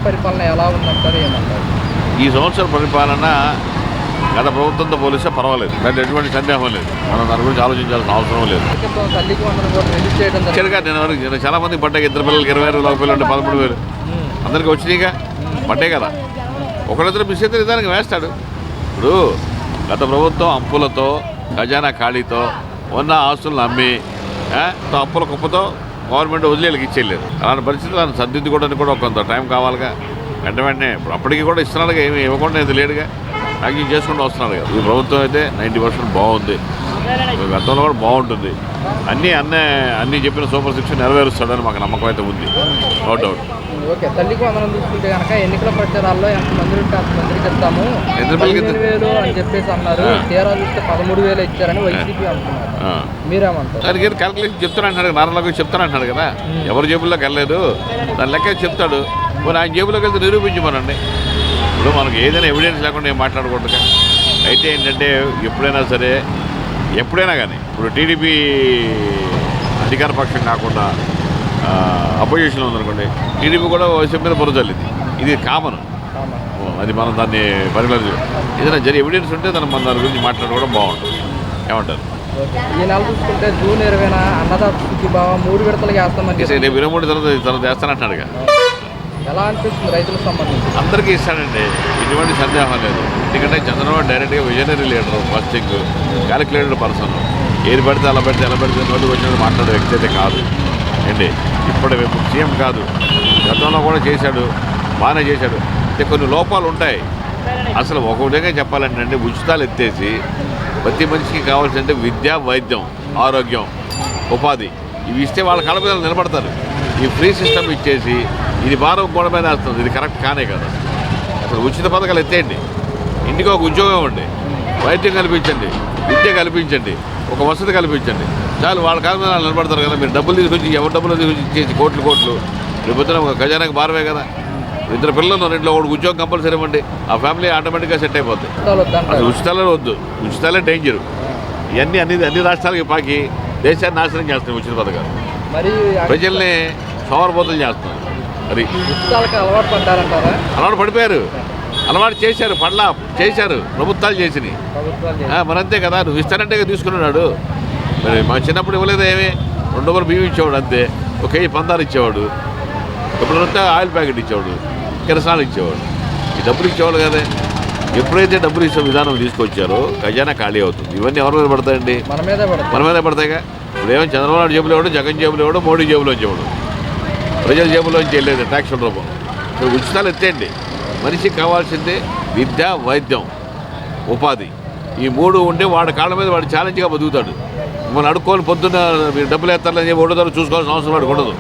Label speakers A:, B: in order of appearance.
A: పరిపాలన ఎలా ఉందంటారు, ఏమంటారు?
B: ఈ సంవత్సరం పరిపాలన గత ప్రభుత్వంతో పోలిస్తే పర్వాలేదు, దాంట్లో ఎటువంటి సందేహం లేదు. మనం దాని గురించి ఆలోచించాల్సిన అవసరం లేదు.
A: తల్లికి వందనం కూడా రిలీజ్ చేయడం
B: నేను చాలా మంది పడ్డాయి. ఇద్దరు పిల్లలకి 20,000, ఒక పిల్లలు 13,000 అందరికీ వచ్చినాయిగా, పడ్డాయి కదా. ఒకరిద్దరు మిస్ అయితే నిదానికి వేస్తాడు. ఇప్పుడు గత ప్రభుత్వం అప్పులతో, ఖజానా ఖాళీతో ఉన్న ఆస్తులను అమ్మి అప్పుల కుప్పతో గవర్నమెంట్ వదిలేళ్ళకి ఇచ్చేయలేదు. అలాంటి పరిస్థితులను సర్దిద్దుకోవడానికి కూడా కొంత టైం కావాలిగా. వెంటనే అప్పటికి కూడా ఇస్తున్నాడుగా, ఏమి ఇవ్వకుండా ఇది లేడుగా, ప్యాకింగ్ చేసుకుంటూ వస్తున్నాడు కదా. ఈ ప్రభుత్వం అయితే 90% బాగుంది, గతంలో కూడా బాగుంటుంది. అన్నీ చెప్పిన సూపర్ 6 నెరవేరుస్తాడని మాకు నమ్మకం అయితే ఉంది, నో డౌట్.
A: ఓకే, తల్లికి వందనం చూసుకుంటే కనుక ఎన్నికల ప్రచారాల్లో ఎంతమంది ఉంటే అంతమందికి ఇస్తాము 15,000 అని చెప్పేసి అన్నారు. తీరా చూస్తే 13,000 ఇచ్చారని వైసీపీ అంటున్నారు. మీరేమంటారు?
B: దానికి క్యాల్కులేషన్ చెప్తానంటున్నాడు, నారాయణరావు చెప్తానంటున్నాడు కదా. ఎవరి జేబుల్లోకి వెళ్ళలేదు, దాని లెక్క చెప్తాడు. మరి ఆయన జేబులోకి వెళ్తే నిరూపించమనండి. ఇప్పుడు మనకు ఏదైనా ఎవిడెన్స్ లేకుండా ఏం మాట్లాడకూడదుగా. అయితే ఏంటంటే ఎప్పుడైనా సరే, ఎప్పుడైనా కానీ, ఇప్పుడు టీడీపీ అధికార పక్షం కాకుండా అపోజిషన్ ఉందనుకోండి, టీడీపీ కూడా వైసీపీ మీద బురజల్లింది. ఇది కామన్, అది మనం దాన్ని పరిగణించాలి. ఏదైనా ఎవిడెన్స్ ఉంటే మన దాని గురించి మాట్లాడుకోవడం బాగుంటుంది. ఏమంటారు?
A: ఈ నెల చూసుకుంటే జూన్ 20న అన్నదాత సుఖీభావ 3 విడతలుగా వేస్తామని
B: రేపు 23 తర్వాత వేస్తానంటున్నాడుగా.
A: ఎలా అనిపిస్తుంది రైతులకు సంబంధించి?
B: అందరికీ ఇస్తాడండి, ఎటువంటి సందేహం లేదు. ఎందుకంటే చంద్రబాబు డైరెక్ట్గా visionary leader, first thing calculated person. ఏది పడితే అలా పెడితే నోటికి వచ్చినట్టు మాట్లాడే వ్యక్తి అయితే కాదు అండి. ఇప్పుడు సీఎం కాదు, గతంలో కూడా చేశాడు, బాగానే చేశాడు. అంటే కొన్ని లోపాలు ఉంటాయి. అసలు ఒక విధంగా చెప్పాలంటే ఉచితాలు ఎత్తేసి ప్రతి మనిషికి కావాల్సిందంటే విద్య, వైద్యం, ఆరోగ్యం, ఉపాధి ఇవి ఇస్తే వాళ్ళ కళ్ళ మీద నిలబడతారు. ఈ ఫ్రీ సిస్టమ్ ఇచ్చేసి ఇది భారం కూడా మీద వేస్తుంది. ఇది కరెక్ట్ కానే కదా. అసలు ఉచిత పథకాలు ఎత్తేయండి, ఇంటికి ఒక ఉద్యోగం ఇవ్వండి, వైద్యం కల్పించండి, విద్య కల్పించండి, ఒక వసతి కల్పించండి, చాలు. వాళ్ళ కాలం మీద నిలబడతారు కదా. మీరు డబ్బులు తీసుకొచ్చి ఎవరి డబ్బులు తీసుకొచ్చి ఇచ్చేసి కోట్లు రేపొద్దున ఒక ఖజానాకి భారమే కదా. 2 పిల్లలు 2 ఒకటి ఉద్యోగం కంపల్సరీ ఇవ్వండి, ఆ ఫ్యామిలీ ఆటోమేటిక్గా సెట్ అయిపోతుంది. అది ఉచితాలే వద్దు, ఉచితాలే డేంజరు. ఇవన్నీ అన్ని రాష్ట్రాలకి పాకి దేశాన్ని నాశనం చేస్తున్నాయి ఉచిత పథకాలు. ప్రజల్ని సోమరపోతులు చేస్తున్నారు. అది అలవాటు పడిపోయారు, అలవాటు చేశారు, చేశారు, ప్రభుత్వాలు చేసినాయి. మరంతే కదా. నువ్వు ఇస్తానంటే తీసుకున్నాడు. మరి మా చిన్నప్పుడు ఇవ్వలేదు ఏమి, 2 రూపాయలు బియ్యం ఇచ్చేవాడు అంతే, 1 కేజీ పందాలు ఇచ్చేవాడు, ఎప్పుడంతా ఆయిల్ ప్యాకెట్ ఇచ్చేవాడు, కిరసాలు ఇచ్చేవాడు. ఈ డబ్బులు ఇచ్చేవాళ్ళు కదా. ఎప్పుడైతే డబ్బులు ఇచ్చే విధానం తీసుకొచ్చారో ఖజానా ఖాళీ అవుతుంది. ఇవన్నీ ఎవరి మీద పడతాయండి? మన మీదే పడతాయిగా. ఇప్పుడు ఏమో చంద్రబాబు నాయుడు జేబులో ఇవ్వడు, జగన్ జేబులో ఇవ్వడు, మోడీ జేబులో ఇవ్వడు, ప్రజల జేబులోంచి వెళ్ళలేదు ట్యాక్సుల రూపం. ఉచితాలు ఎత్తేయండి. మనిషికి కావాల్సిందే విద్య, వైద్యం, ఉపాధి. ఈ 3 ఉంటే వాడి కాళ్ళ మీద వాడు ఛాలెంజ్గా బతుకుతాడు. మనం అడుక్కొని పొద్దున్న మీరు డబ్బులు ఎత్తారని చెప్పి 1 చూసుకోవాల్సిన అవసరం వాడికి ఉండదు.